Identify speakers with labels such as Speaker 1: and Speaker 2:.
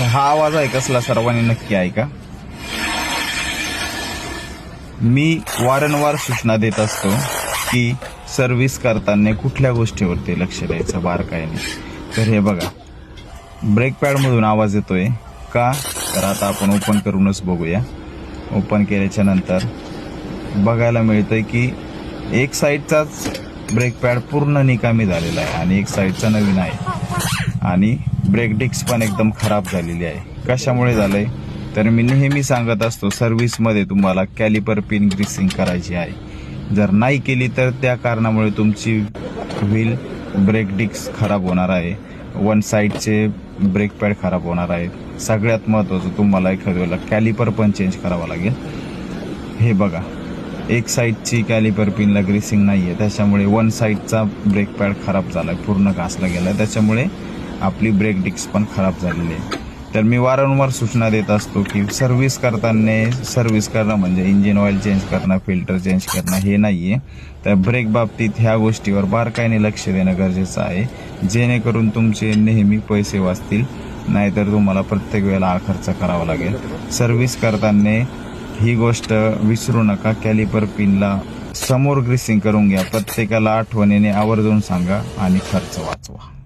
Speaker 1: हा आवाज आहे कसला सर्वांनी नक्की ऐका. मी वारंवार सूचना देत असतो की सर्व्हिस करताना कुठल्या गोष्टीवरती लक्ष द्यायचं बारकाईने. तर हे बघा, ब्रेक पॅडमधून आवाज येतोय का, तर आता आपण ओपन करूनच बघूया. ओपन केल्याच्या नंतर बघायला मिळतंय की एक साईडचाच ब्रेक पॅड पूर्ण निकामी झालेला आहे आणि एक साईडचा नवीन आहे आणि ब्रेक डिस्क पण एकदम खराब झालेली आहे. कशामुळे झालंय, तर मी नेहमी सांगत असतो सर्व्हिसमध्ये तुम्हाला कॅलिपर पिन ग्रीसिंग करायची आहे. जर नाही केली तर त्या कारणामुळे तुमची व्हील ब्रेक डिस्क खराब होणार आहे, वन साईडचे ब्रेक पॅड खराब होणार आहे. सगळ्यात महत्त्वाचं तुम्हाला एखाद्या वेळेला कॅलिपर पण चेंज करावा लागेल. हे बघा, एक साईडची कॅलिपर पिनला ग्रीसिंग नाही आहे, त्याच्यामुळे वन साईडचा ब्रेक पॅड खराब झाला आहे, पूर्ण घासला गेला, त्याच्यामुळे आपली ब्रेक डिस्क पण खराब झालेली आहे. तर मी वारंवार सूचना देत असतो की सर्व्हिस करताना सर्व्हिस करणं म्हणजे इंजिन ऑइल चेंज करणं, फिल्टर चेंज करणं हे नाही आहे. तर ब्रेक बाबतीत ह्या गोष्टीवर बारकाईने लक्ष देणं गरजेचं आहे, जेणेकरून तुमचे नेहमी पैसे वाचतील. नाहीतर तुम्हाला प्रत्येक वेळेला हा खर्च करावा लागेल. सर्व्हिस करताना ही गोष्ट विसरू नका, कॅलिपर पिनला समोर ग्रीसिंग करून घ्या. प्रत्येकाला आठवणीने आवर्जून सांगा आणि खर्च वाचवा.